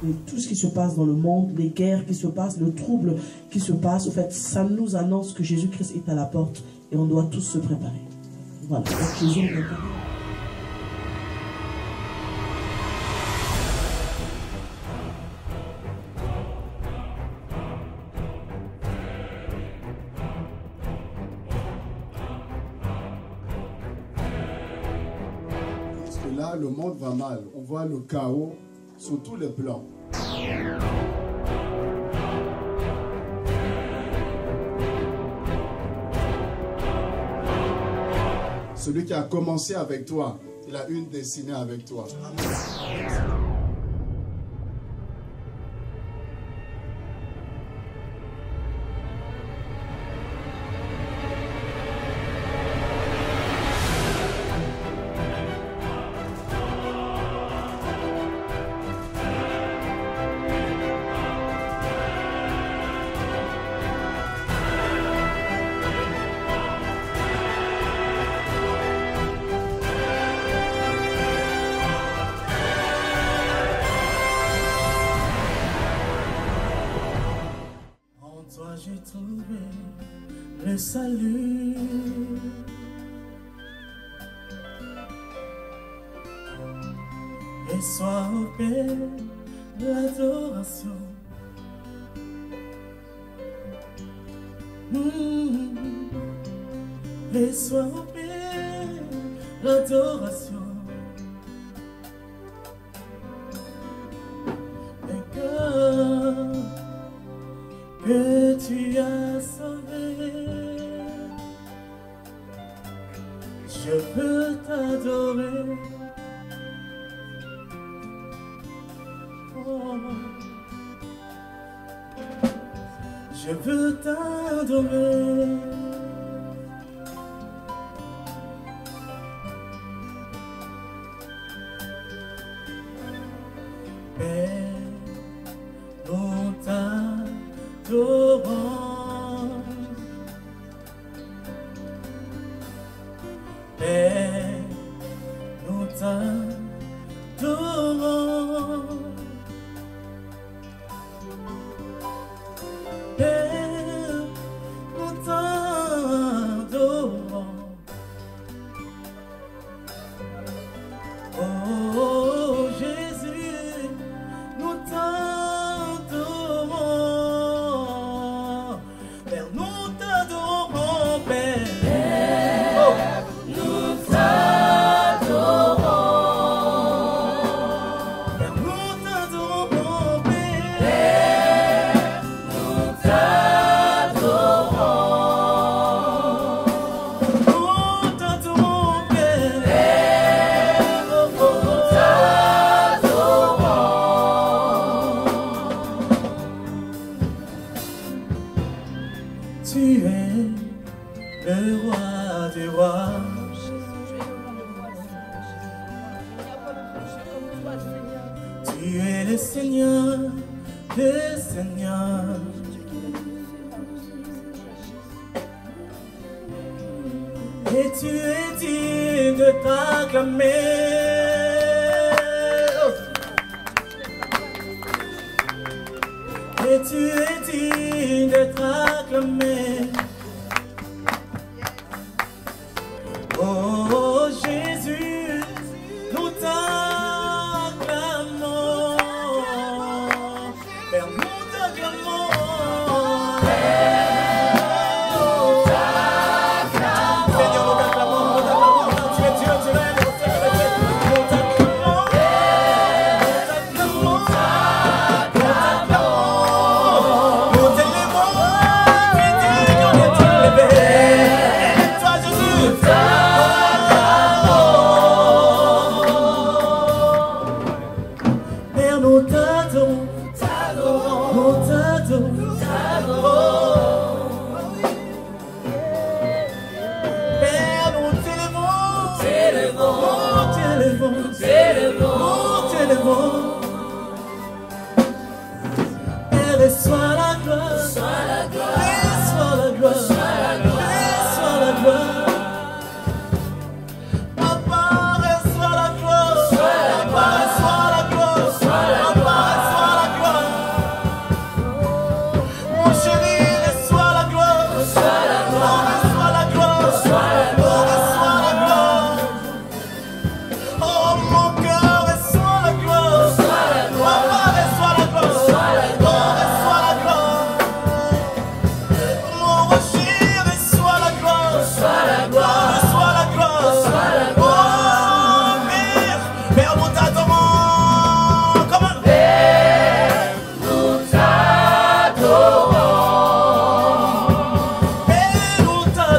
Et tout ce qui se passe dans le monde, les guerres qui se passent, le trouble qui se passe, en fait, ça nous annonce que Jésus-Christ est à la porte et on doit tous se préparer. Voilà, donc Jésus est préparé. Là, le monde va mal. On voit le chaos sur tous les plans. Celui qui a commencé avec toi, il a une destinée avec toi. J'ai trouvé le salut. Et sois au paix de l'adoration. Et sois au paix de l'adoration. Que tu as sauvé, je veux t'adorer. Oh, je veux t'adorer. Nous t'aimons.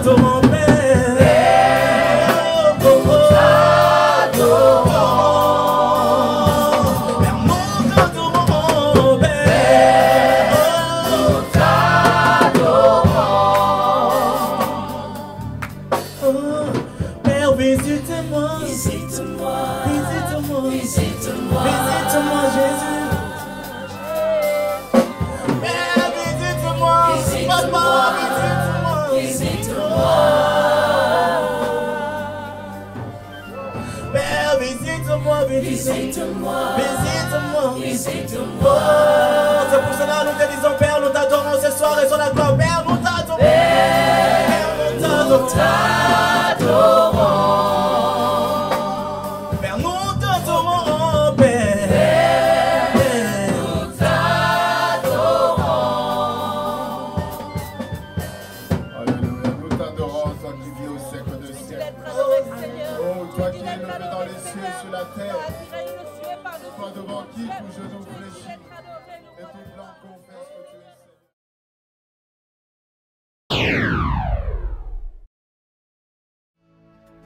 t'adorons, Père. Nous t'adorons. Père, nous t'adorons, Père. Nous t'adorons. Père, visite-moi. Visite-moi. Visite-moi. Visite-moi. Visite-moi, Jésus. Père, visite-moi. Papa, visite-moi. Père, visite-moi. Visite-moi. Visite-moi. Visite-moi. Oh, c'est pour cela que nous te disons, Père, nous t'adorons ce soir et sur la gloire. Père, nous t'adorons. Père, nous t'adorons. Père, nous t'adorons, Père. Nous t'adorons. Alléluia. Nous t'adorons, toi qui vis au siècle de siècle. Oh, toi qui es levé dans les cieux et sur la terre. Toi devant qui tout genou fléchit et toute langue confesse que tu es Seigneur.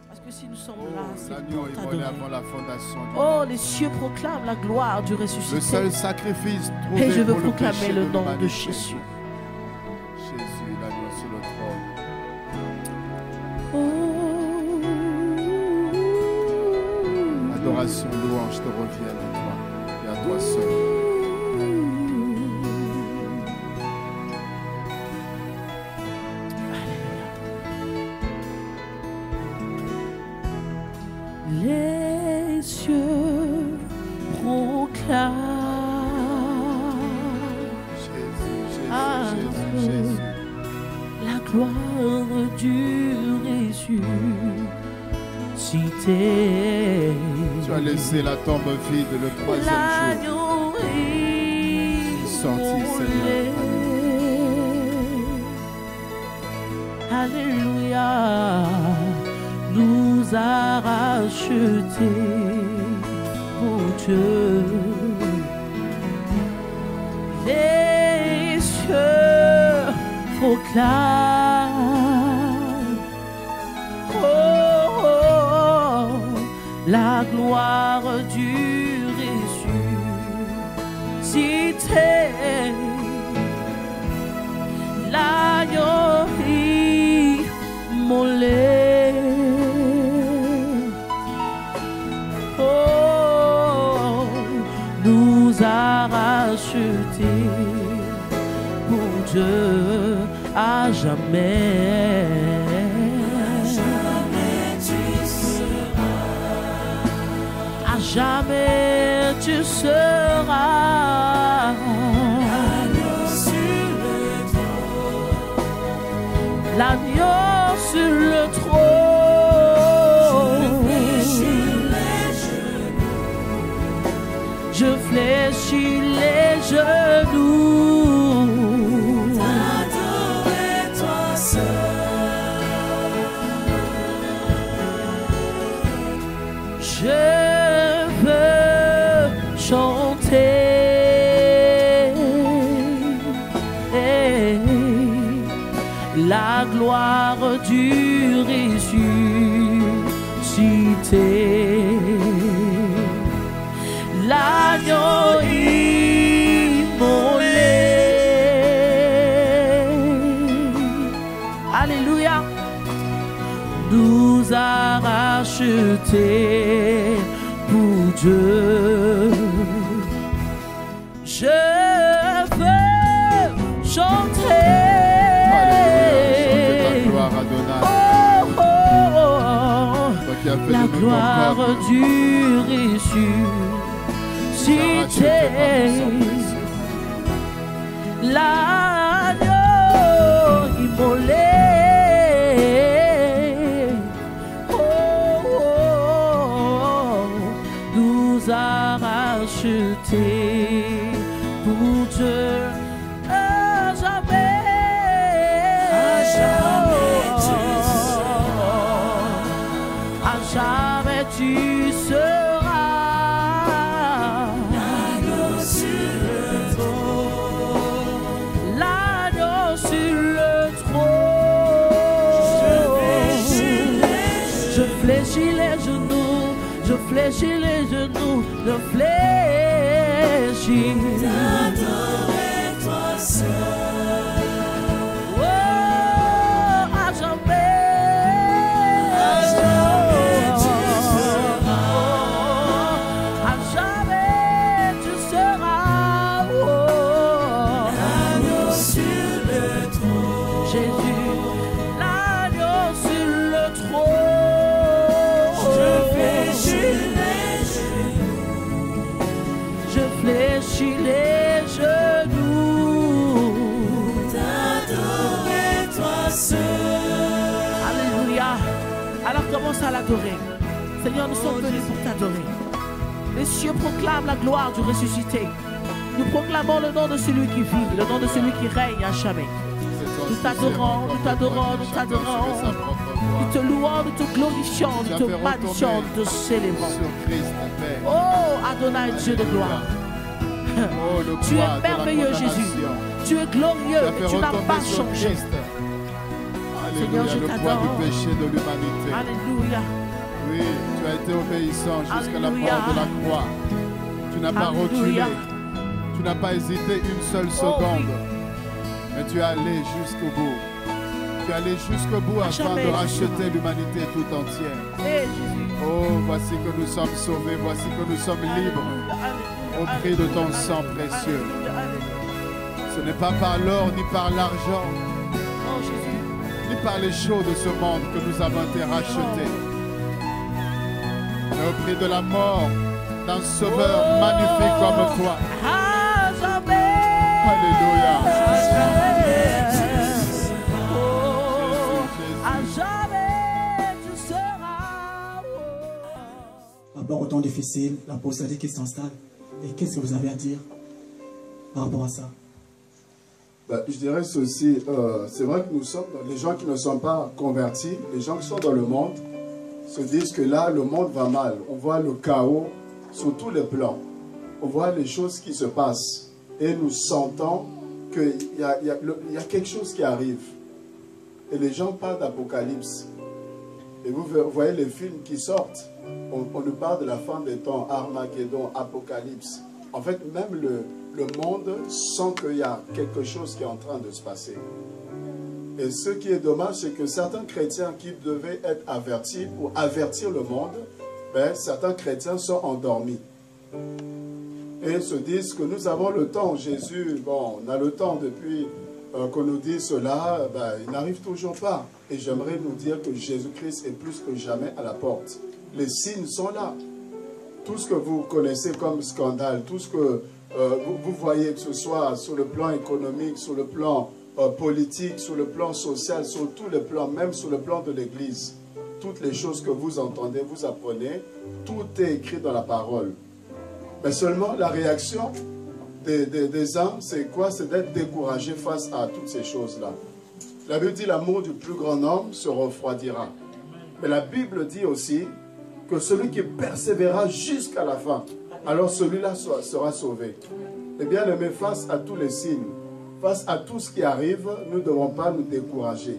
Parce que si nous sommes là, c'est L'agneau pour est mort t'adorer. avant la fondation du Oh, monde. les cieux proclament la gloire du ressuscité. Le seul sacrifice Et trouvé je veux pour le proclamer péché le de nom de l'humanité. Jésus. Jésus, l'agneau sur le trône. Adoration, louange te reviennent à toi et à toi seul. Les cieux proclament Jésus, Jésus, Jésus. la gloire du ressuscité. Tu as laissé la tombe vide le troisième jour. L'agneau est Sorti, Seigneur. Alléluia, nous a rachetés, oh Dieu. Les cieux proclament, oh, oh, la gloire du ressuscité. L'agneau immolé, oh, nous a rachetés pour Dieu à jamais. À jamais tu seras. L'agneau sur le trône. Je fléchis les genoux. T'adorer toi seul. Je veux chanter la gloire du ressuscité. L'agneau immolé. Alléluia. Nous a rachetés pour Dieu. Je veux chanter. La gloire du ressuscité. L'agneau immolé. Oh, oh, oh, nous a rachetés pour Dieu à jamais. À jamais jamais tu seras. L'agneau sur le trône. L'agneau sur le trône. Je fléchis les genoux, je fléchis les genoux, je fléchis. T'adorer toi seul. Commence à l'adorer. Seigneur, nous sommes venus pour t'adorer. Les cieux proclament la gloire du ressuscité. Nous proclamons le nom de celui qui vit, le nom de celui qui règne à jamais. Nous t'adorons, nous t'adorons, nous t'adorons. Nous te louons, nous te glorifions, nous te magnifions, nous te célébrons. Oh, Adonai, Dieu de gloire. Tu es merveilleux, Jésus. Tu es glorieux et tu n'as pas changé. Seigneur, je t'adore. Le poids du péché de l'humanité. Alléluia. Oui, tu as été obéissant jusqu'à la mort de la croix. Tu n'as pas reculé. Tu n'as pas hésité une seule seconde. Mais tu es allé jusqu'au bout. Tu es allé jusqu'au bout afin de racheter l'humanité tout entière. Oh, voici que nous sommes sauvés. Voici que nous sommes libres. Au prix de ton sang précieux. Ce n'est pas par l'or ni par l'argent, ni par les choses de ce monde que nous avons été rachetés, mais au prix de la mort d'un sauveur magnifique comme toi. Alléluia. D'abord, au temps difficile, l'apôtre a dit qu'il s'installe. Et qu'est-ce que vous avez à dire par rapport à ça? Je dirais ceci, c'est vrai que nous sommes, les gens qui ne sont pas convertis, les gens qui sont dans le monde, se disent que là, le monde va mal. On voit le chaos sur tous les plans. On voit les choses qui se passent. Et nous sentons qu'il y a quelque chose qui arrive. Et les gens parlent d'Apocalypse. Et vous voyez les films qui sortent. On nous parle de la fin des temps, Armageddon, Apocalypse. En fait, même le monde sent qu'il y a quelque chose qui est en train de se passer. Et ce qui est dommage, c'est que certains chrétiens qui devaient être avertis pour avertir le monde, certains chrétiens sont endormis. Et se disent que nous avons le temps. Jésus, bon, on a le temps depuis qu'on nous dit cela, il n'arrive toujours pas. Et j'aimerais nous dire que Jésus-Christ est plus que jamais à la porte. Les signes sont là. Tout ce que vous connaissez comme scandale, tout ce que vous voyez, que ce soit sur le plan économique, sur le plan politique, sur le plan social, sur tous les plans, même sur le plan de l'Église, toutes les choses que vous entendez, vous apprenez, tout est écrit dans la parole. Mais seulement la réaction des uns, c'est quoi? C'est d'être découragé face à toutes ces choses-là. La Bible dit l'amour du plus grand homme se refroidira. Mais la Bible dit aussi que celui qui persévérera jusqu'à la fin, alors celui-là sera sauvé. Eh bien, aimés, face à tous les signes, face à tout ce qui arrive, nous ne devons pas nous décourager.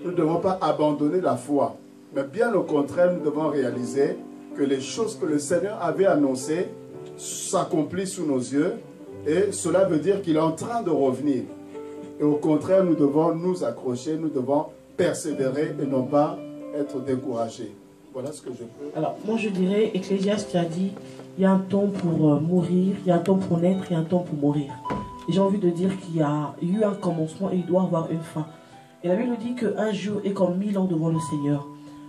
Nous ne devons pas abandonner la foi. Mais bien au contraire, nous devons réaliser que les choses que le Seigneur avait annoncées s'accomplissent sous nos yeux. Et cela veut dire qu'il est en train de revenir. Et au contraire, nous devons nous accrocher, nous devons persévérer et non pas être découragés. Voilà ce que je peux. Alors, moi je dirais, Ecclésiaste qui a dit, il y a un temps pour mourir, il y a un temps pour naître, il y a un temps pour mourir. Et j'ai envie de dire qu'il y a eu un commencement et il doit avoir une fin. Et la Bible dit qu'un jour est comme 1000 ans devant le Seigneur.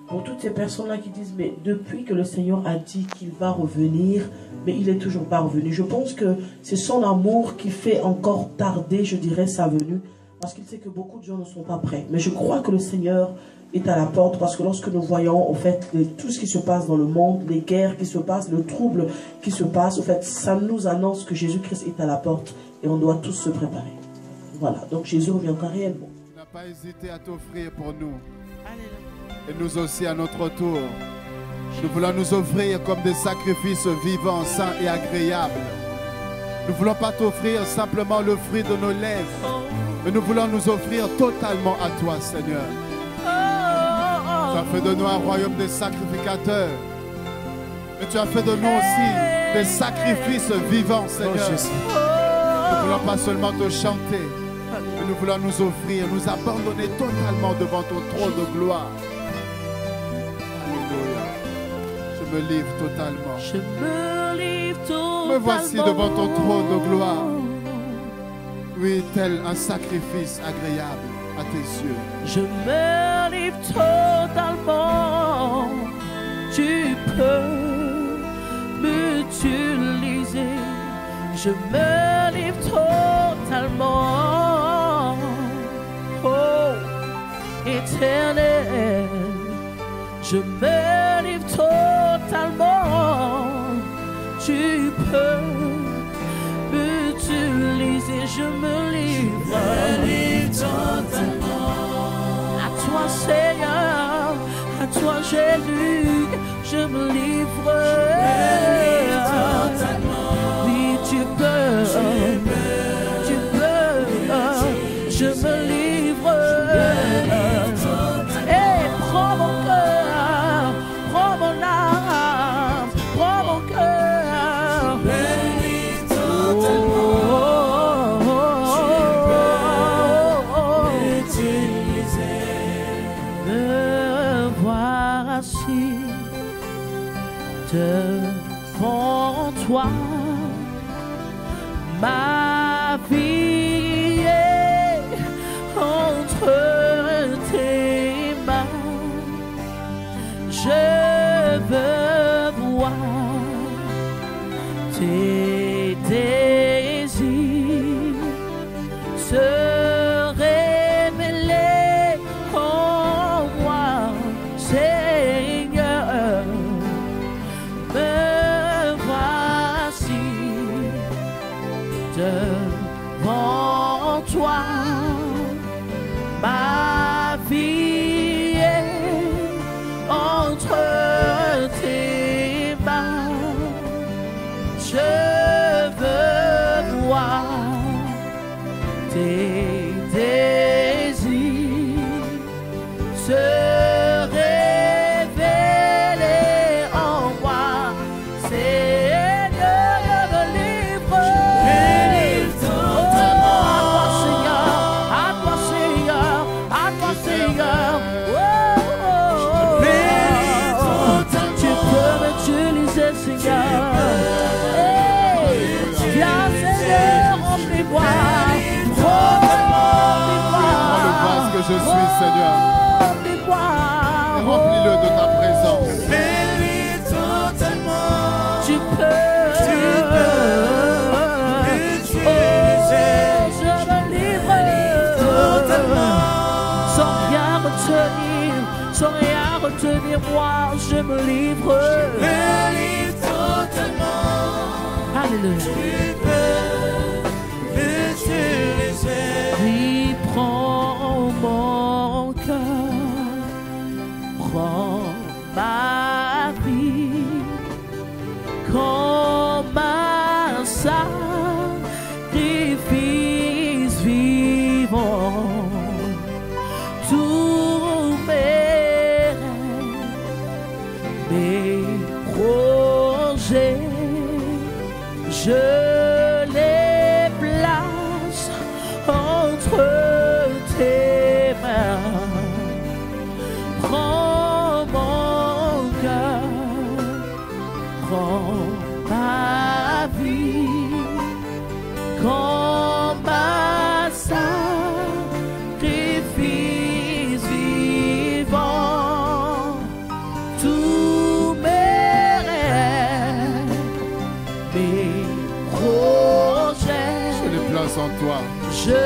Pour toutes ces personnes-là qui disent, mais depuis que le Seigneur a dit qu'il va revenir, mais il n'est toujours pas revenu. Je pense que c'est son amour qui fait encore tarder, je dirais, sa venue. Parce qu'il sait que beaucoup de gens ne sont pas prêts. Mais je crois que le Seigneur est à la porte, parce que lorsque nous voyons, en fait, tout ce qui se passe dans le monde, les guerres qui se passent, le trouble qui se passe, en fait, ça nous annonce que Jésus-Christ est à la porte et on doit tous se préparer. Voilà, donc Jésus reviendra réellement. Il n'a pas hésité à t'offrir pour nous. Et nous aussi, à notre tour, nous voulons nous offrir comme des sacrifices vivants, saints et agréables. Nous ne voulons pas t'offrir simplement le fruit de nos lèvres, mais nous voulons nous offrir totalement à toi, Seigneur. Tu as fait de nous un royaume des sacrificateurs. Mais tu as fait de nous aussi des sacrifices vivants, Seigneur. Nous ne voulons pas seulement te chanter, mais nous voulons nous offrir, nous abandonner totalement devant ton trône de gloire. Alléluia. Je me livre totalement. Je me livre totalement. Me voici devant ton trône de gloire. Oui, tel un sacrifice agréable à tes yeux. Je me livre totalement. Tu peux m'utiliser. Je me livre totalement. Oh, éternel. Je me livre totalement. Tu peux m'utiliser. Je me livre totalement. À toi, Seigneur. À toi, Jésus. Je me livre. Oui, tu peux. Tu peux. Je me livre. Et prends mon cœur. Prends mon âme. Prends mon cœur. Me voir assis devant toi, ma vie est entre tes mains. Je veux voir tes désirs se révéler en moi, Seigneur. Me voici devant toi, ma vie est entre tes mains. Je veux voir tes désirs se révéler en moi. Seigneur, je me livre. À toi, Seigneur. À toi, Seigneur. Tu peux m'utiliser, Seigneur. Viens, Seigneur, remplis-moi. Le vase que je suis, Seigneur. Et remplis-le de ta présence. Tu peux. Je me livre sans rien retenir, sans rien retenir moi, je me livre. Alléluia. Oui, prends mon cœur, prends ma vie comme un sacrifice vivant. Tous mes rêves, mes projets, je les place entre tes mains. Prends mon cœur, prends ma vie comme un sacrifice vivant. Tous mes rêves, mes projets, Je les place en toi. je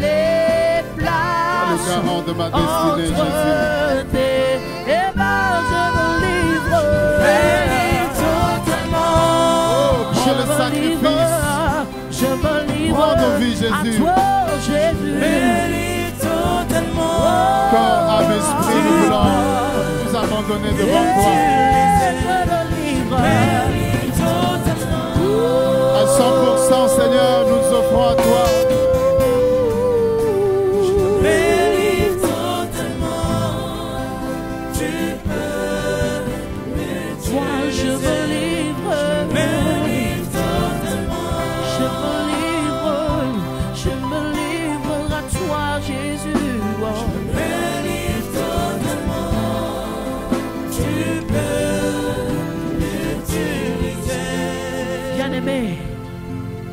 les place Le garant de ma destinée, Jésus. entre tes mains. Je me livre. Prends le sacrifice. Je me livre. Prends nos vies, Jésus. À toi, Jésus. Corps, âme, esprit, nous voulons nous abandonner devant toi. À 100%, Seigneur, nous nous offrons à toi.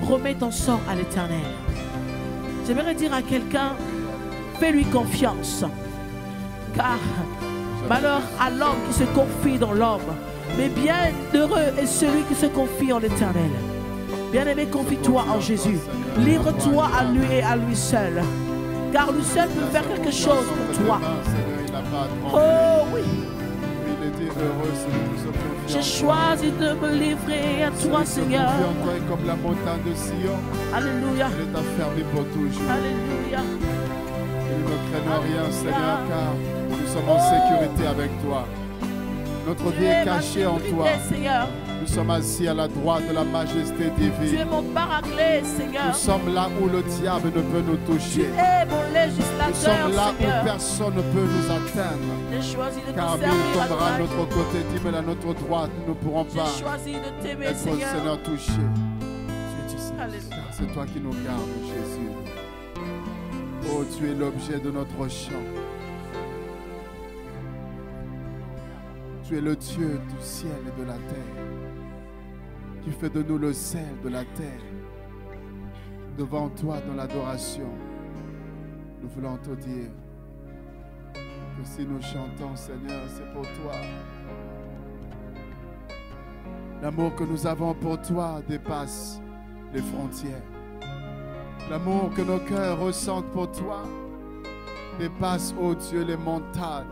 remets ton sort à l'Éternel. J'aimerais dire à quelqu'un, fais-lui confiance. Car malheur à l'homme qui se confie dans l'homme, mais bienheureux est celui qui se confie en l'Éternel. Bien-aimé, confie-toi en Jésus. Livre-toi à lui et à lui seul. Car lui seul peut faire quelque chose pour toi. Oh oui. J'ai choisi de me livrer à toi, Seigneur. Comme la montagne de Sion. Alléluia. Elle est affermie pour toujours. Alléluia. Nous ne craignons rien, Seigneur, car nous sommes en sécurité avec toi. Notre vie est cachée en toi. Seigneur. Nous sommes assis à la droite de la majesté divine. Tu es mon paraclet, Seigneur. Nous sommes là où le diable ne peut nous toucher. Tu es mon législateur, nous sommes là Seigneur. où personne ne peut nous atteindre. J'ai choisi de car te servir il tombera à à notre côté, dis-moi à notre droite, nous ne pourrons pas J'ai choisi de t'aimer, être, Seigneur. Seigneur, touché. Alléluia. C'est toi qui nous gardes, Jésus. Oh, tu es l'objet de notre chant. Tu es le Dieu du ciel et de la terre, qui fait de nous le sel de la terre. Devant toi, dans l'adoration, nous voulons te dire que si nous chantons, Seigneur, c'est pour toi. L'amour que nous avons pour toi dépasse les frontières. L'amour que nos cœurs ressentent pour toi dépasse, oh Dieu, les montagnes.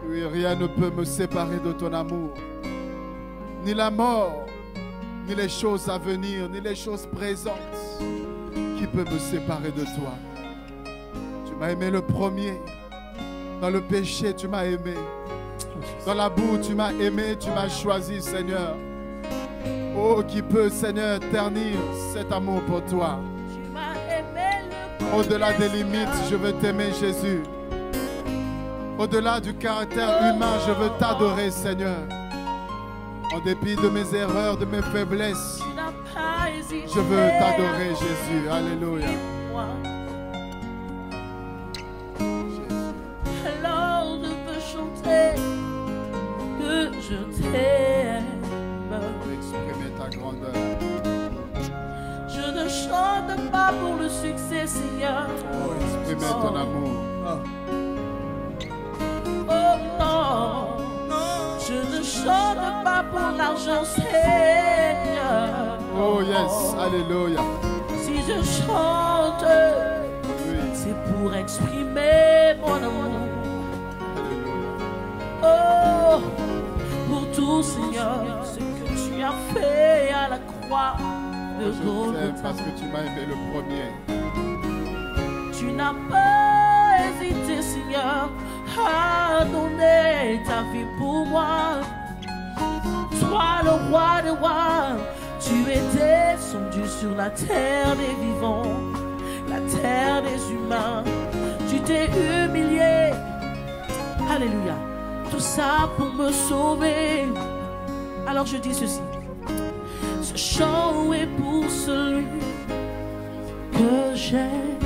Oui, rien ne peut me séparer de ton amour. Ni la mort, ni les choses à venir, ni les choses présentes qui peuvent me séparer de toi. Tu m'as aimé le premier. Dans le péché, tu m'as aimé. Dans la boue, tu m'as aimé, tu m'as choisi, Seigneur. Oh, qui peut, Seigneur, ternir cet amour pour toi. Au-delà des limites, je veux t'aimer, Jésus. Au-delà du caractère humain, je veux t'adorer, Seigneur. En dépit de mes erreurs, de mes faiblesses, je veux t'adorer, Jésus. Alléluia. Alors je peux chanter que je t'aime. Exprimer ta grandeur. Je ne chante pas pour le succès, Seigneur. Oh, exprimer ton amour. Oh non, je ne chante pas pour l'argent, Seigneur. Oh yes, alléluia. Si je chante, c'est pour exprimer mon amour. Oh, pour tout, Seigneur, ce que tu as fait à la croix de Golgotha. Parce que tu m'as aimé le premier. Tu n'as pas hésité, Seigneur, à donner ta vie pour moi. Toi, le roi des rois, tu es descendu sur la terre des vivants, la terre des humains. Tu t'es humilié. Alléluia. Tout ça pour me sauver. Alors je dis ceci. Ce chant est pour celui que j'aime.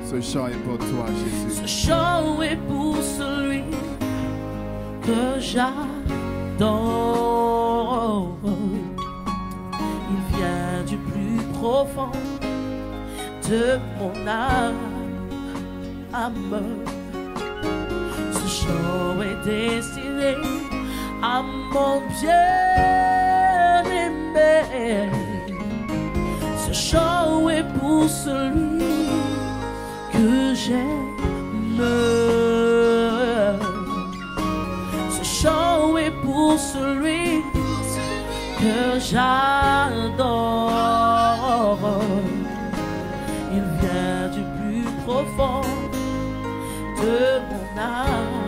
Ce chant est pour toi, Jésus. Ce chant est pour celui que j'adore. Il vient du plus profond de mon âme. Ce chant est destiné à mon bien-aimé. Ce chant est pour celui que j'aime. Ce chant est pour celui que j'adore. Il vient du plus profond de mon âme.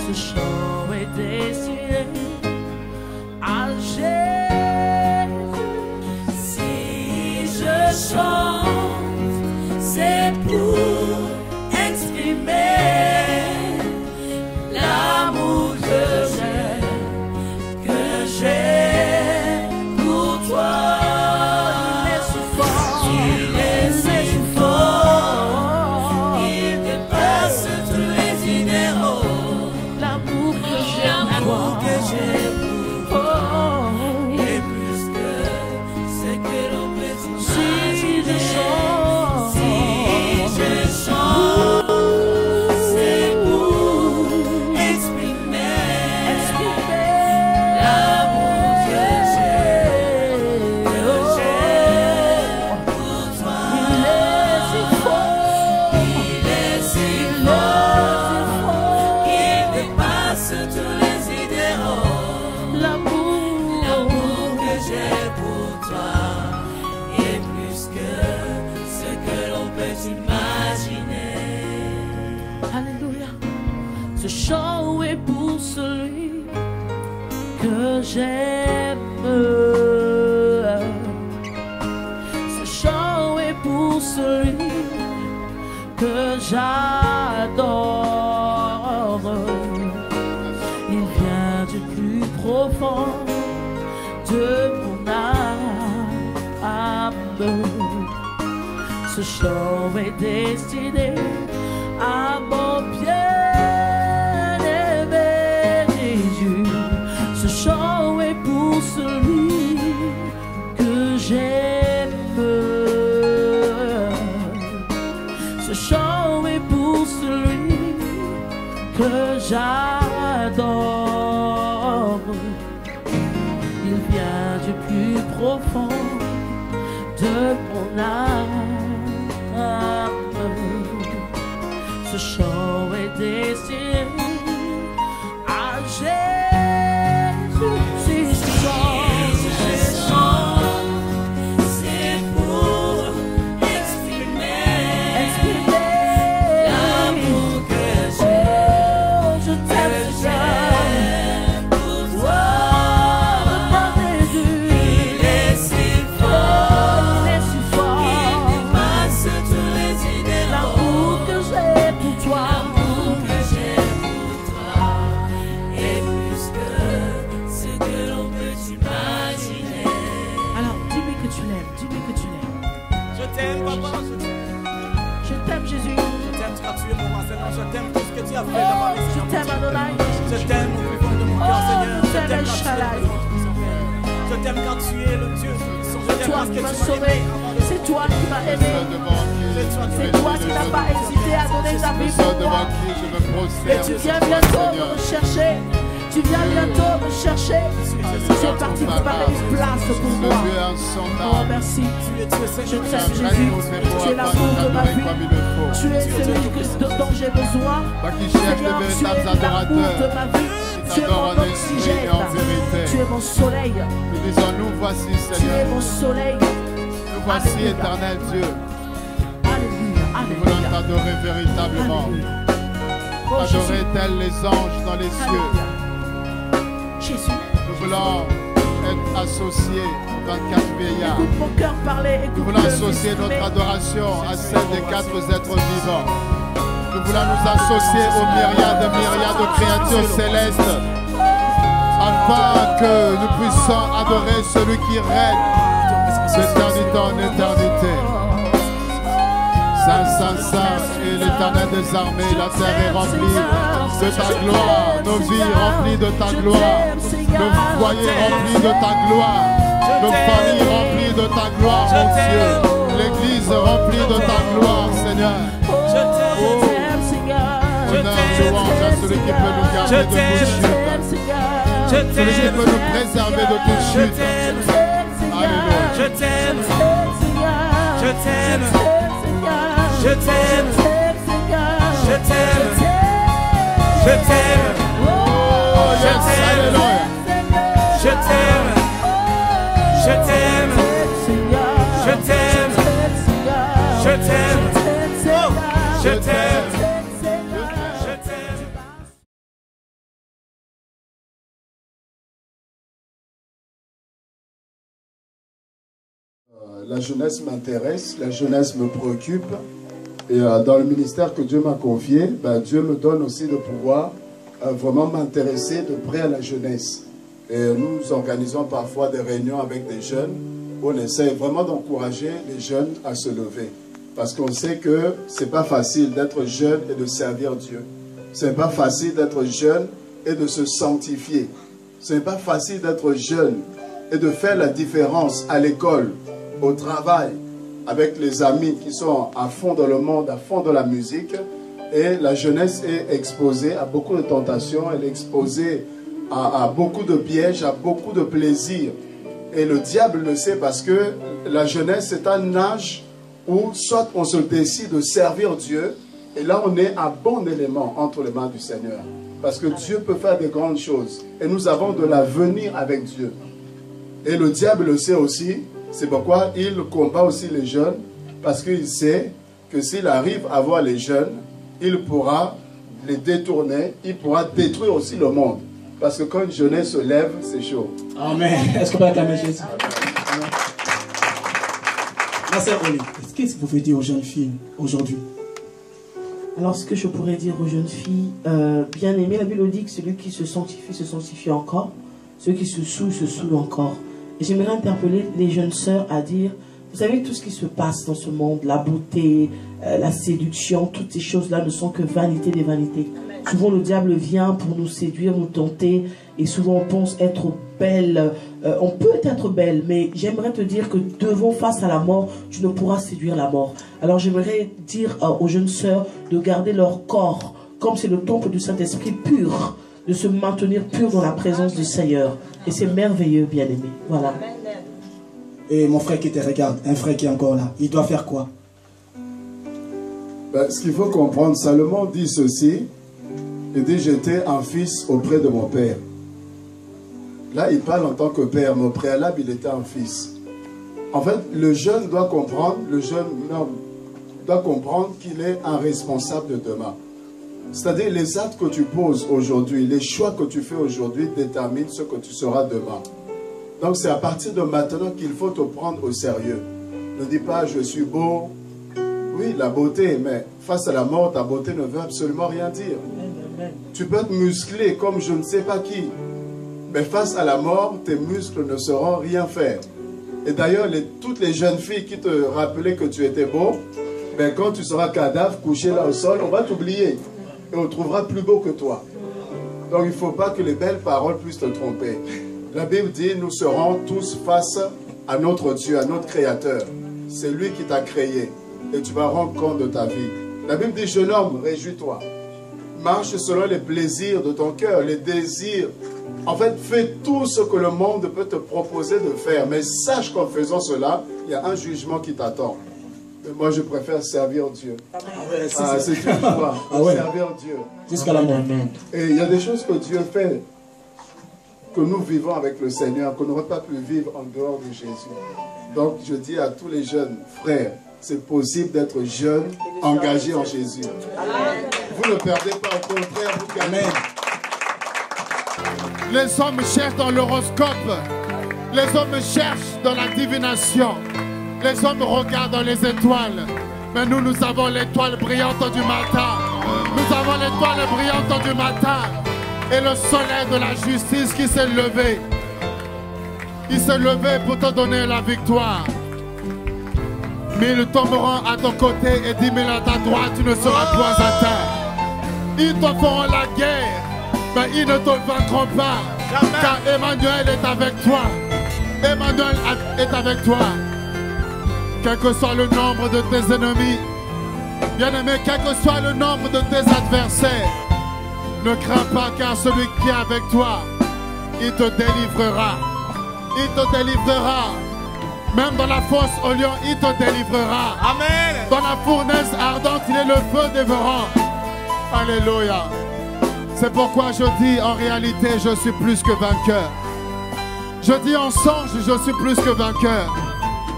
Ce chant est destiné à Jésus. Si je chante, c'est pour exprimer l'amour que j'ai pour toi. Il est si fort, il dépasse tous les idéaux. L'amour que j'aime. Ce chant est pour celui que j'adore. Il vient du plus profond de mon âme. Ce chant est destiné à mon bien-aimé Jésus. Ce chant est pour celui que j'aime. Ce chant est pour celui que j'adore. Il vient du plus profond de mon âme. Ce chant est destiné à Jésus. Ce chant, c'est pour exprimer l'amour que j'ai. Oh, je t'aime, Jésus. Il est si fort, il dépasse toutes les idées. L'amour que j'ai pour toi, est plus que ce que l'on peut imaginer. Alors, dis-lui que tu l'aimes, dis-lui que tu l'aimes. Je t'aime, papa. Je t'aime, Jésus. Je t'aime car tu es mon roi, Seigneur. Je t'aime tout ce que tu as fait dans ma vie. Je t'aime, Adonai. Je t'aime au plus fond de mon cœur, Seigneur. Je t'aime, Shaddai. Je t'aime car tu es le Dieu. C'est toi qui m'as sauvé. C'est toi qui m'as aimé. C'est toi qui n'as pas hésité à donner ta vie pour moi. Et tu viens bientôt me chercher. Tu viens bientôt me chercher. Tu es parti préparer une place pour moi. Oh, merci. Je t'aime, Jésus. Tu es l'amour de ma vie. Tu es celui dont j'ai besoin. Seigneur, tu es l'amour de ma vie. Tu es mon oxygène. Tu es mon soleil. Nous disons, nous voici, Tu es Seigneur. mon soleil. Nous voici, Alléluia. éternel Dieu. Alléluia. Nous voulons Alléluia. t'adorer véritablement. Alléluia. Oh, Adorer Jésus. tels les anges dans les cieux. Alléluia. Jésus. Nous voulons être associés aux 24 vieillards. Écoute mon cœur parler. Nous Écoute voulons le associer exprimer. notre adoration à celle des 4 êtres vivants. Nous voulons nous associer aux myriades de créatures célestes afin que nous puissions adorer celui qui règne d'éternité en éternité. Saint, Saint, Saint est l'Éternel des armées. La terre est remplie de ta gloire. Nos vies remplies de ta gloire. Nos foyers remplis de ta gloire. Nos familles remplies de ta gloire, mon Dieu. L'église remplie de ta gloire, Seigneur. Honneur, louange à celui qui peut nous garder de toute chute. Celui qui peut nous préserver de toute chute. Alléluia. Je t'aime. Je t'aime. Je t'aime. Je t'aime. Je t'aime. Oh, yes, alléluia. Je t'aime. Je t'aime. Je t'aime. Je t'aime. Je t'aime. La jeunesse m'intéresse, la jeunesse me préoccupe. Et dans le ministère que Dieu m'a confié, Dieu me donne aussi de pouvoir vraiment m'intéresser de près à la jeunesse. Et nous organisons parfois des réunions avec des jeunes où on essaie vraiment d'encourager les jeunes à se lever. Parce qu'on sait que ce n'est pas facile d'être jeune et de servir Dieu. Ce n'est pas facile d'être jeune et de se sanctifier. Ce n'est pas facile d'être jeune et de faire la différence à l'école, au travail, avec les amis qui sont à fond dans le monde, à fond dans la musique. Et la jeunesse est exposée à beaucoup de tentations, elle est exposée à beaucoup de pièges, à beaucoup de plaisirs. Et le diable le sait parce que la jeunesse est un âge où soit on se décide de servir Dieu, et là on est un bon élément entre les mains du Seigneur. Parce que Dieu peut faire de grandes choses. Et nous avons de l'avenir avec Dieu. Et le diable le sait aussi. C'est pourquoi il combat aussi les jeunes. Parce qu'il sait que s'il arrive à voir les jeunes, il pourra les détourner. Il pourra détruire aussi le monde. Parce que quand une jeunesse se lève, c'est chaud. Amen. Est-ce qu'on peut acclamer Jésus? Amen. Ma sœur Oli, qu'est-ce que vous pouvez dire aux jeunes filles aujourd'hui? Alors, ce que je pourrais dire aux jeunes filles, bien aimées, la Bible dit que celui qui se sanctifie encore. Ceux qui se saoulent encore. Et j'aimerais interpeller les jeunes sœurs à dire, vous savez, tout ce qui se passe dans ce monde, la beauté, la séduction, toutes ces choses-là ne sont que vanité des vanités. Souvent, le diable vient pour nous séduire, nous tenter, et souvent on pense être belle. On peut être belle, mais j'aimerais te dire que devant, face à la mort, tu ne pourras séduire la mort. Alors j'aimerais dire aux jeunes sœurs de garder leur corps, comme c'est le temple du Saint-Esprit pur, de se maintenir pur dans la présence du Seigneur. Et c'est merveilleux, bien-aimé. Voilà. Et mon frère qui te regarde, un frère qui est encore là, il doit faire quoi? Ce qu'il faut comprendre, Salomon dit ceci. Il dit, j'étais un fils auprès de mon père. Là, il parle en tant que père, mais au préalable, il était un fils. En fait, le jeune doit comprendre, qu'il est un responsable de demain. C'est-à-dire, les actes que tu poses aujourd'hui, les choix que tu fais aujourd'hui déterminent ce que tu seras demain. Donc, c'est à partir de maintenant qu'il faut te prendre au sérieux. Ne dis pas, je suis beau. Oui, la beauté, mais face à la mort, ta beauté ne veut absolument rien dire. Tu peux être musclé comme je ne sais pas qui. Mais face à la mort, tes muscles ne sauront rien faire. Et d'ailleurs, toutes les jeunes filles qui te rappelaient que tu étais beau, quand tu seras cadavre, couché là au sol, on va t'oublier. Et on trouvera plus beau que toi. Donc il ne faut pas que les belles paroles puissent te tromper. La Bible dit, nous serons tous face à notre Dieu, à notre Créateur. C'est lui qui t'a créé. Et tu vas rendre compte de ta vie. La Bible dit, jeune homme, réjouis-toi. Marche selon les plaisirs de ton cœur, les désirs. En fait, fais tout ce que le monde peut te proposer de faire. Mais sache qu'en faisant cela, il y a un jugement qui t'attend. Mais moi, je préfère servir Dieu. C'est une joie, servir Dieu. Jusqu'à la mort. Et il y a des choses que Dieu fait, que nous vivons avec le Seigneur, qu'on n'aurait pas pu vivre en dehors de Jésus. Donc, je dis à tous les jeunes frères, c'est possible d'être jeune, engagé en Jésus. Amen. Vous ne perdez pas, au contraire, vous gagnez. Les hommes cherchent dans l'horoscope. Les hommes cherchent dans la divination. Les hommes regardent dans les étoiles. Mais nous, nous avons l'étoile brillante du matin. Nous avons l'étoile brillante du matin. Et le soleil de la justice qui s'est levé. Il s'est levé pour te donner la victoire. 1000 tomberont à ton côté et 10 000 à ta droite, tu ne seras point atteint. Ils te feront la guerre, mais ils ne te vaincront pas. Car Emmanuel est avec toi. Emmanuel est avec toi. Quel que soit le nombre de tes ennemis, bien-aimé, quel que soit le nombre de tes adversaires, ne crains pas, car celui qui est avec toi, il te délivrera. Il te délivrera. Même dans la fosse au lion, il te délivrera. Amen. Dans la fournaise ardente, il est le feu dévorant. Alléluia. C'est pourquoi je dis, en réalité, je suis plus que vainqueur. Je dis en songe, je suis plus que vainqueur.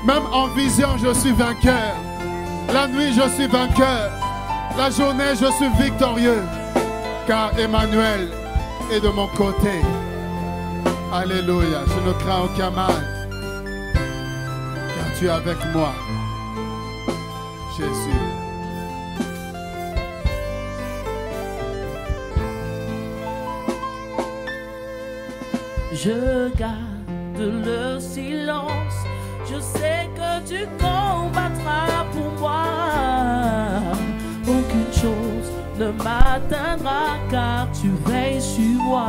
Même en vision, je suis vainqueur. La nuit, je suis vainqueur. La journée, je suis victorieux. Car Emmanuel est de mon côté. Alléluia. Je ne crains aucun mal. Tu es avec moi, Jésus. Je garde le silence. Je sais que tu combattras pour moi. Aucune chose ne m'atteindra car tu veilles sur moi.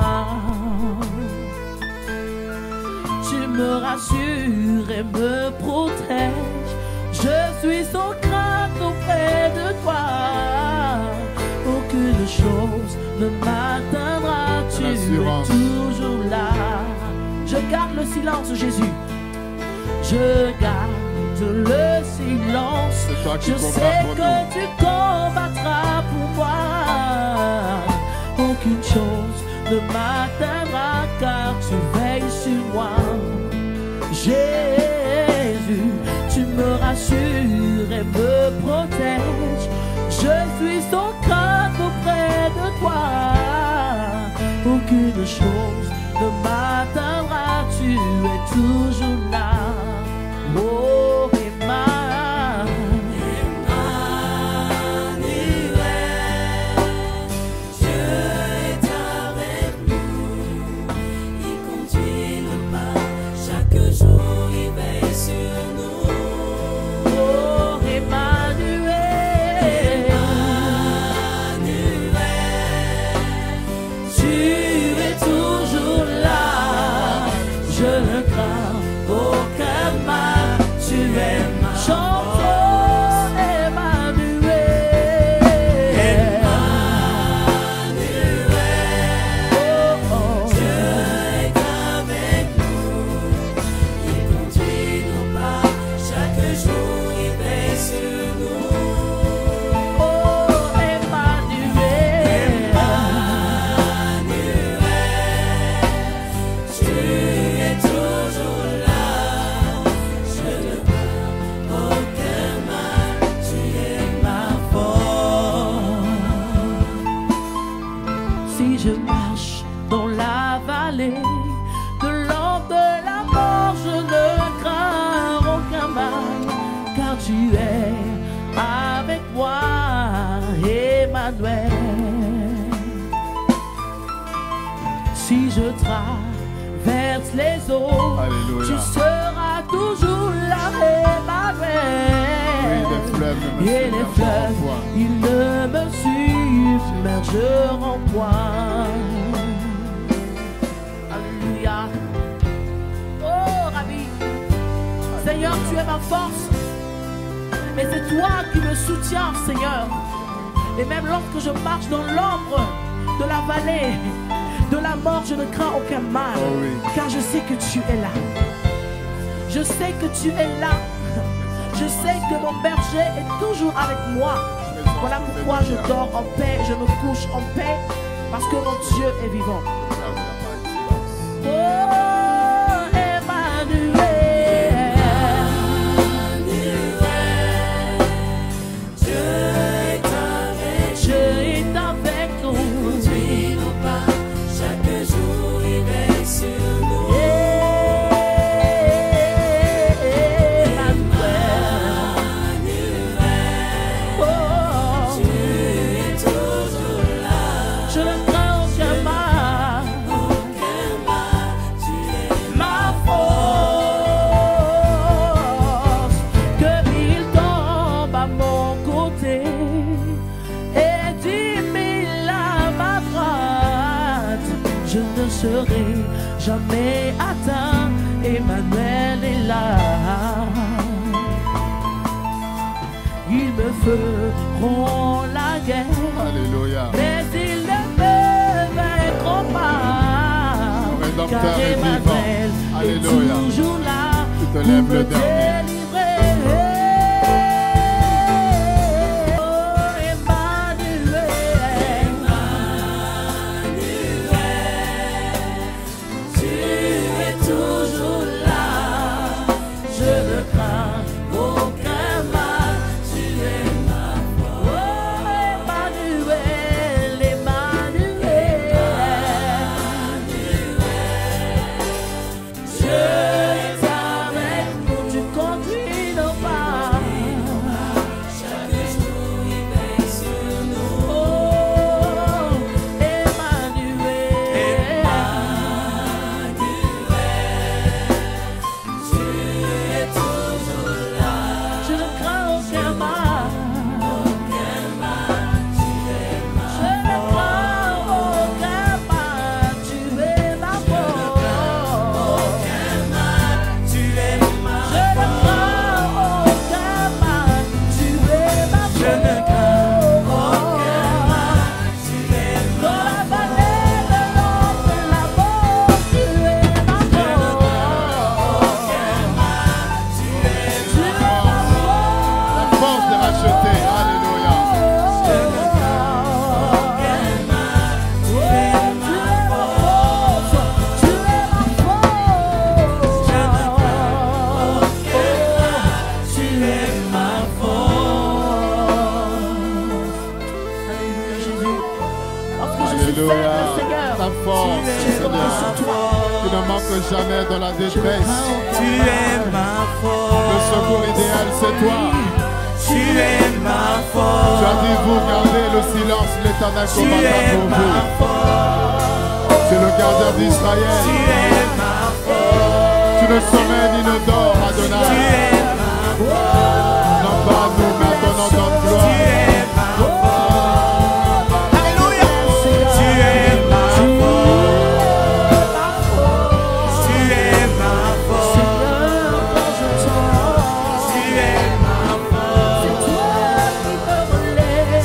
Tu me rassures et me protèges. Je suis sans crainte auprès de toi. Aucune chose ne m'atteindra. Tu es toujours là. Je garde le silence, Jésus. Je garde le silence. Je sais que tu combattras pour moi. Aucune chose ne m'atteindra car tu veilles sur moi. Jésus, tu me rassures et me protèges. Je suis sans crainte auprès de toi. Aucune aucune chose ne m'atteindra, tu es toujours là. Oh, si je traverse les eaux, Alléluia. tu seras toujours là, Emmanuel. Et les fleuves, ils ne me submergeront point. Alléluia. Oh, Rabbi, Seigneur, tu es ma force. Mais c'est toi qui me soutiens, Seigneur. Et même lorsque je marche dans l'ombre de la vallée de la mort, je ne crains aucun mal. Oh oui. Car je sais que tu es là. Je sais que tu es là. Je sais que mon berger est toujours avec moi. Voilà pourquoi je dors en paix, je me couche en paix, parce que mon Dieu est vivant. Oh, serai jamais atteint, Emmanuel est là. Ils me feront la guerre, Alléluia. mais ils ne me vaincront pas, car Emmanuel est toujours là pour me délivrer. ta force, Seigneur. Tu ne manques jamais dans la détresse. Tu es ma force. Le secours idéal, c'est toi. Tu es ma force. Tu as dit, vous gardez le silence, l'Éternel combattra pour vous. Tu es le gardien d'Israël. Tu es ma force. Tu ne sommeilles ni ne dors, Adonai. Tu es ma force. Non pas nous, mais à ton nom donne gloire. Tu es ma force. Alléluia. Tu es ma force. Tu es ma force. Tu es ma force.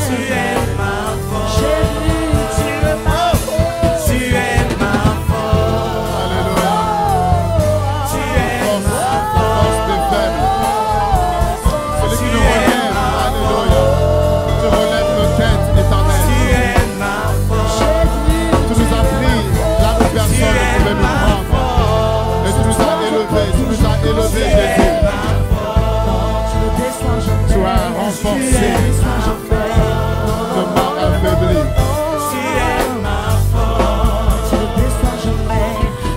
Tu es ma force. Tu es ma force. Alléluia. Tu es ma Force des faibles. Celui qui nous relève, alléluia. Tu relèves nos têtes éternelles. Tu es ma force. Tu nous as pris là où personne ne pouvait nous prendre. Et tu nous as élevés, Jésus. Tu as renforcé, ne m'as affaibli. Tu es ma force.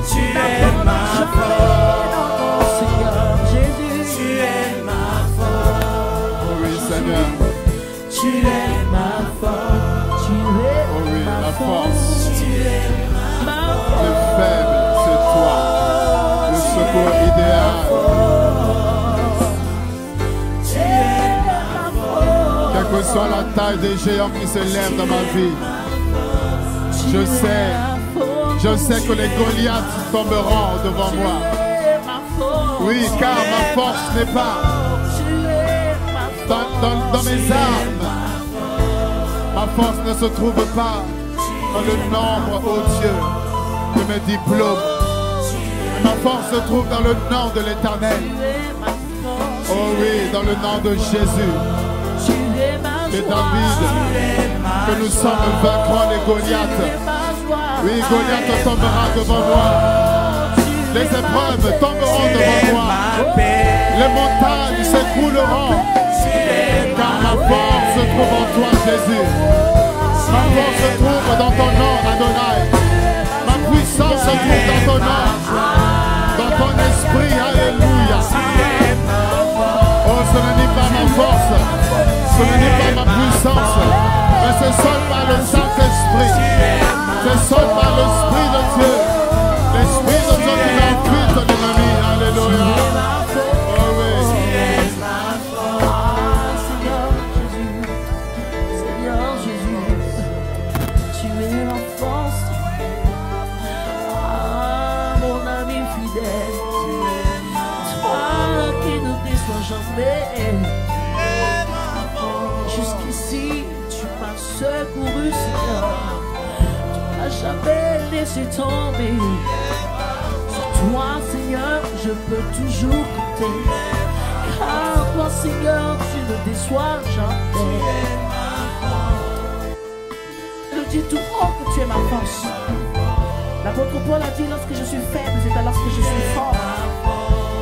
Tu es ma force. Tu es ma force. Oh oui, Seigneur. Tu es ma force. Oh oui, la force. Tu es ma Le faible, c'est toi. Le secours idéal. Tu es ma force. Quelle que soit la taille des géants qui se lèvent dans ma vie, je sais que les Goliaths tomberont devant moi. Oui, car ma force n'est pas dans mes armes. Ma force ne se trouve pas dans le nombre, oh Dieu, de mes diplômes. Mais ma force se trouve dans le nom de l'Éternel. Oh oui, dans le nom de Jésus. De David, que nous sommes vaincrons les Goliaths. Oui, Goliath tombera devant moi. Les épreuves tomberont devant moi. Les montagnes s'écrouleront. Car ma force se trouve en toi, Jésus. Ma force se trouve dans ton nom, Adonai. Ma puissance se trouve dans ton nom. Dans ton esprit, alléluia. Oh, ce n'est pas ma force. Ce n'est pas ma puissance. Mais c'est seul par le Saint-Esprit. C'est seul par l'Esprit de Dieu. L'Esprit de Dieu qui m'invite, l'ennemi. Alléluia. Oh oui. Seigneur Jésus, tu es ma force. Ah, mon ami fidèle, toi qui ne déçois jamais. Jusqu'ici, tu m'as secouru, Seigneur. Tu m'as jamais laissé tomber. Sur toi, Seigneur, je peux toujours compter. Car toi, Seigneur, tu ne déçois jamais. Je dis tout haut que tu es ma force. L'apôtre Paul a dit, lorsque je suis faible, c'est alors que je suis fort.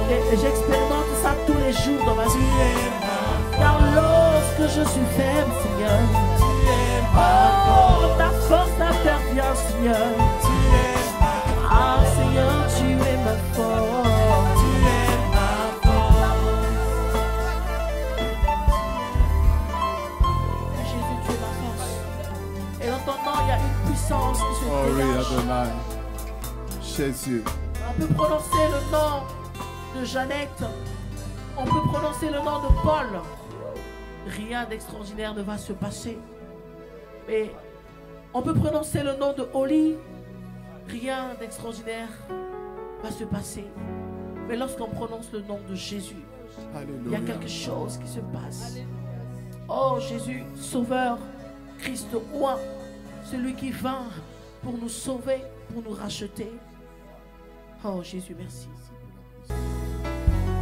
Et j'expérimente ça tous les jours dans ma vie. Car lorsque je suis faible, Seigneur, oh, ta force intervient, Seigneur. Ah, Seigneur, tu es ma force. Jésus, tu es ma force. Et dans ton nom, il y a une puissance qui se Oh oui, dégage. Adonai. Jésus. On peut prononcer le nom de Jeannette. On peut prononcer le nom de Paul. Rien d'extraordinaire ne va se passer. Mais on peut prononcer le nom de Oli. Rien d'extraordinaire va se passer. Mais lorsqu'on prononce le nom de Jésus, il y a quelque chose qui se passe. Oh Jésus, Sauveur, Christ roi, celui qui vint pour nous sauver, pour nous racheter. Oh Jésus, merci.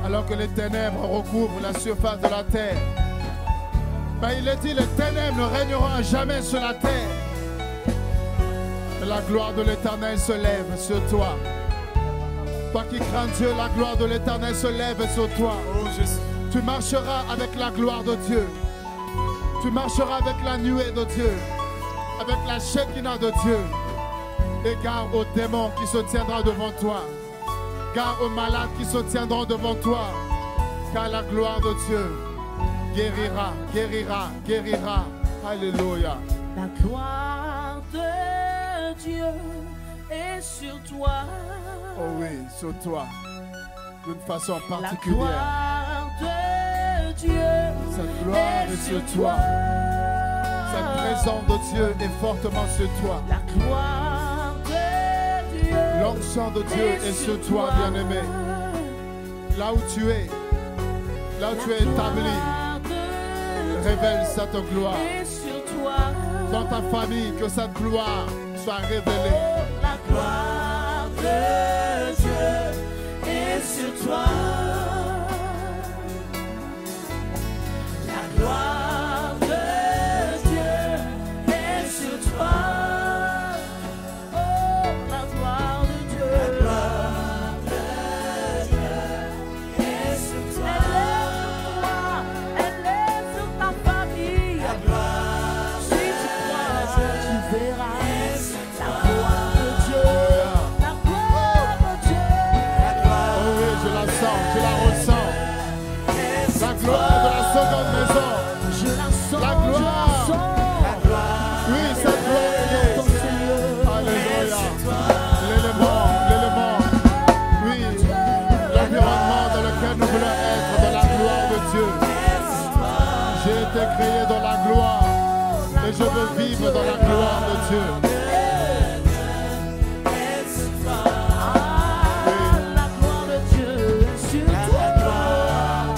Alors que les ténèbres recouvrent la surface de la terre, ben il est dit, les ténèbres ne régneront à jamais sur la terre. Mais la gloire de l'Éternel se lève sur toi. Toi qui crains Dieu, la gloire de l'Éternel se lève sur toi. Oh Jésus. Tu marcheras avec la gloire de Dieu. Tu marcheras avec la nuée de Dieu. Avec la Shekinah de Dieu. Égare aux démons qui se tiendront devant toi. Gare aux malades qui se tiendront devant toi. Car la gloire de Dieu guérira, guérira, guérira. Alléluia. La gloire de Dieu est sur toi. Oh oui, sur toi. D'une façon La particulière. gloire de Dieu Cette gloire est sur toi. Cette présence de Dieu est fortement sur toi. La gloire de Dieu. L'onction de Dieu est sur toi, bien-aimé. Là où tu es établi, révèle cette gloire. Dans ta famille, que cette gloire soit révélée. La gloire de Dieu est sur toi. La gloire de Dieu est sur toi. Oh, la gloire de Dieu. La gloire de Dieu est sur toi. Elle est sur ta famille. La gloire, si tu crois, tu verras. La gloire de Dieu. La gloire de Dieu. Oh oui, je la sens, je la ressens. La gloire de la seconde maison. Je la sens, La gloire. je la sens. Oui, cette gloire est. Alléluia. L'élément. Oui, l'environnement dans lequel nous voulons être, dans la gloire de Dieu. J'ai été créé dans la gloire. Et je veux vivre dans la gloire de Dieu. La gloire de Dieu sur toi.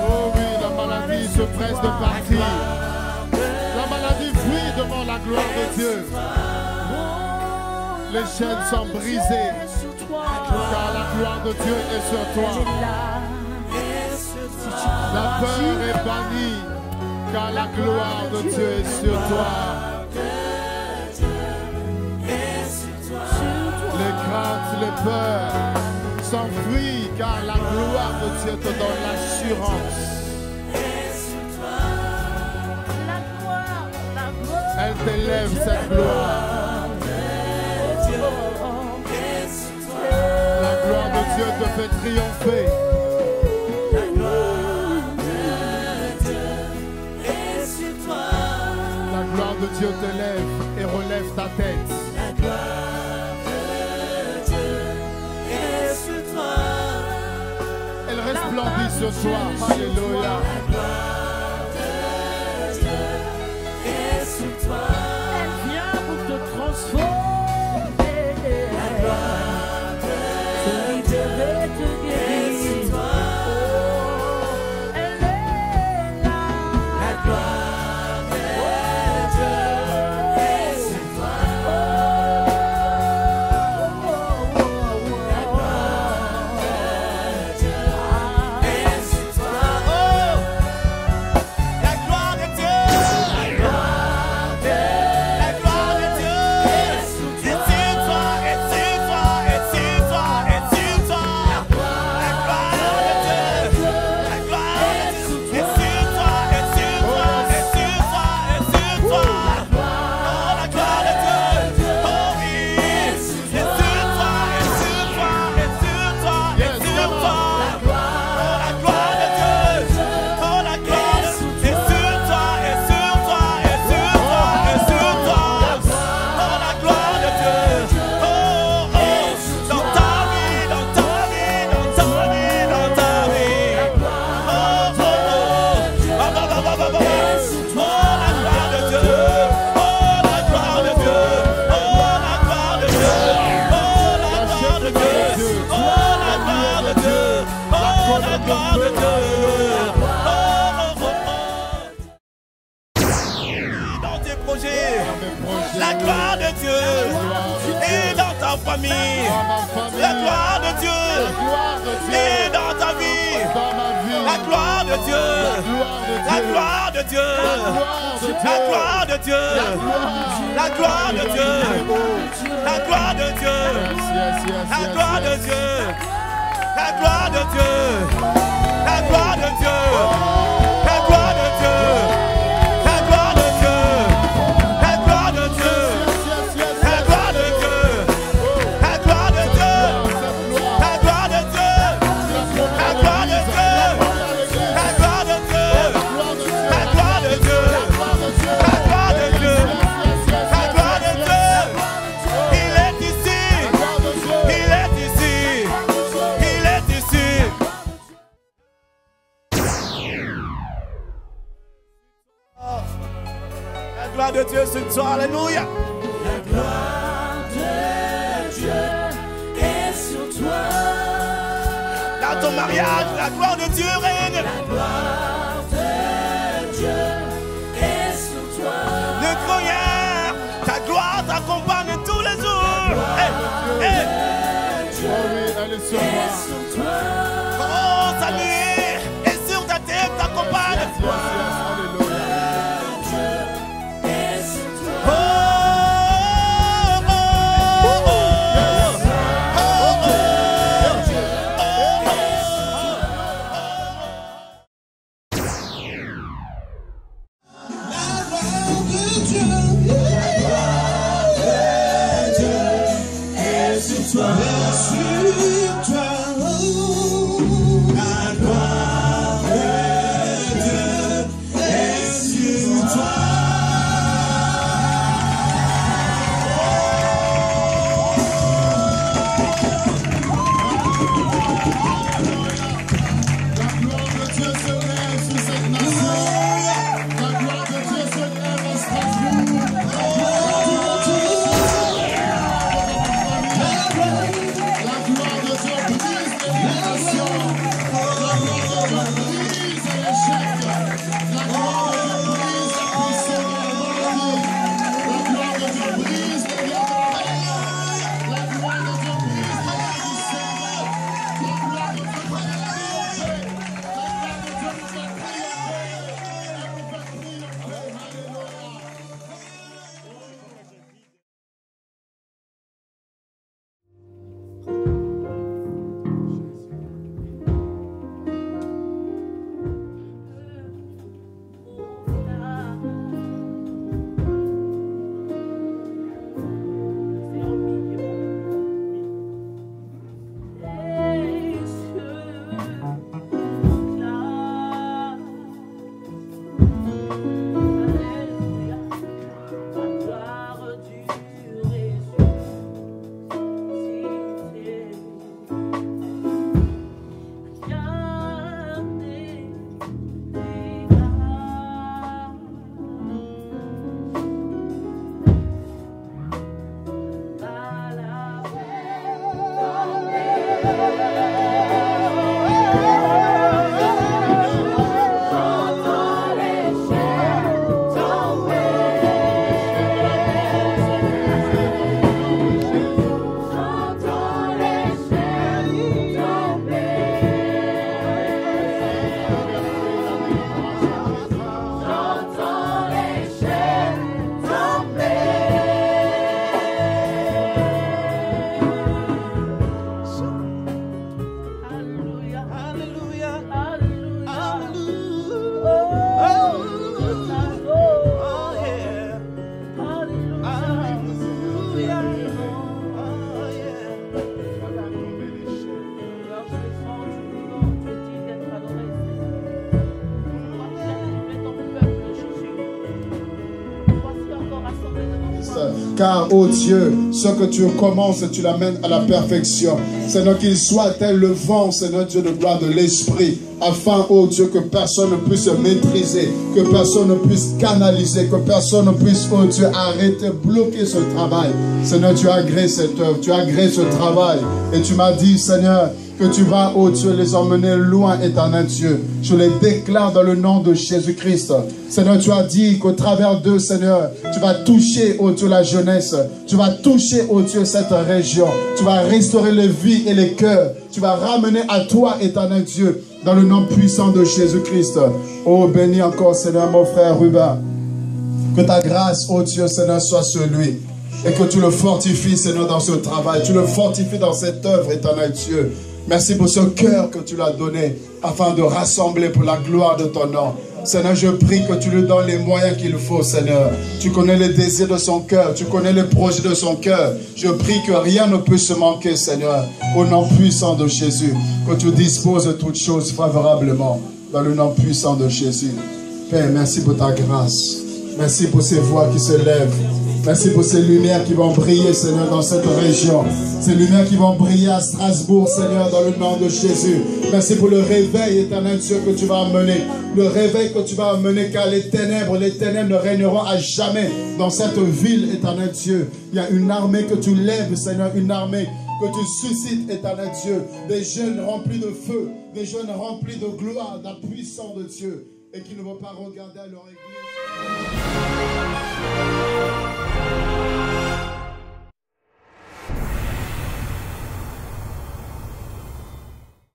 Oh oui, la maladie se presse de partir. La maladie fuit devant la gloire de Dieu. Les chaînes sont brisées, car la gloire de Dieu est sur toi. La peur est bannie, car la gloire de Dieu est sur toi. Les craintes, les peurs s'enfuient, car la gloire de Dieu te donne l'assurance. Elle t'élève cette gloire. La gloire de Dieu te fait triompher. La gloire de Dieu t'élève et relève ta tête. Elle resplendit sur toi. Alléluia. Elle vient pour te transformer. Te libérer, te guérir. Elle est là. La gloire de Dieu est sur toi. La gloire de Dieu est sur toi. La gloire de Dieu. La gloire de Dieu est sur toi, est sur toi, est sur toi, est sur toi. La gloire de Dieu. La gloire de Dieu est sur toi, est sur toi, est sur toi, est sur toi. Oh, la gloire de Dieu. Oh oui, est sur toi, est sur toi, est sur toi, est sur toi. Oh, la gloire de Dieu. Oh, la gloire de Dieu est sur toi, est sur toi, est sur toi, est sur toi. Oh, la gloire de Dieu. Oh, oh, dans ta vie, dans ta vie, dans ta vie, dans ta vie. Oh, oh, oh. Oh, bah, bah, bah, bah, bah. Oh, la gloire de Dieu. Oh, la gloire de Dieu. Oh, la gloire de Dieu. Oh, la gloire de Dieu. Oh, la gloire de Dieu. Oh, la gloire de Dieu. Dans tes projets, la gloire de Dieu est dans ta famille. La gloire de Dieu est dans ta vie. La gloire de Dieu. La gloire de Dieu. La gloire de Dieu. La gloire de Dieu. La gloire de Dieu. La gloire de Dieu. La gloire de Dieu. La gloire de Dieu. La gloire de Dieu. La gloire de Dieu. gloire de Dieu sur toi. Alléluia. La gloire de Dieu est sur toi. Dans ton mariage, la gloire de Dieu règne. La gloire de Dieu est sur toi. Ne crains rien, ta gloire t'accompagne tous les jours. Oh oui, elle est sur moi. Oh, ta nuée est sur ta tête, t'accompagne. Yes, alléluia. Car, ô Dieu, ce que tu commences, tu l'amènes à la perfection. Seigneur, qu'il soit tel le vent, Seigneur Dieu de gloire, de l'Esprit, afin, ô Dieu, que personne ne puisse maîtriser, que personne ne puisse canaliser, que personne ne puisse, ô Dieu, arrêter, bloquer ce travail. Seigneur, tu as agréé cette œuvre, tu as agréé ce travail. Et tu m'as dit, Seigneur, que tu vas, ô Dieu, les emmener loin, éternel Dieu. Je les déclare dans le nom de Jésus-Christ. Seigneur, tu as dit qu'au travers d'eux, Seigneur, tu vas toucher, ô Dieu, la jeunesse. Tu vas toucher, ô Dieu, cette région. Tu vas restaurer les vies et les cœurs. Tu vas ramener à toi, éternel Dieu, dans le nom puissant de Jésus-Christ. Oh, bénis encore, Seigneur, mon frère Ruben. Que ta grâce, ô Dieu, Seigneur, soit sur lui. Et que tu le fortifies, Seigneur, dans ce travail. Tu le fortifies dans cette œuvre, éternel Dieu. Merci pour ce cœur que tu l'as donné afin de rassembler pour la gloire de ton nom. Seigneur, je prie que tu lui donnes les moyens qu'il faut, Seigneur. Tu connais les désirs de son cœur, tu connais les projets de son cœur. Je prie que rien ne puisse manquer, Seigneur, au nom puissant de Jésus. Que tu disposes de toutes choses favorablement dans le nom puissant de Jésus. Père, merci pour ta grâce. Merci pour ces voix qui se lèvent Merci pour ces lumières qui vont briller, Seigneur, dans cette région. Ces lumières qui vont briller à Strasbourg, Seigneur, dans le nom de Jésus. Merci pour le réveil, éternel Dieu, que tu vas amener. Le réveil que tu vas amener, car les ténèbres ne régneront à jamais dans cette ville, éternel Dieu. Il y a une armée que tu lèves, Seigneur, une armée que tu suscites, éternel Dieu. Des jeunes remplis de feu, des jeunes remplis de gloire, de la puissance de Dieu, et qui ne vont pas regarder à leur église.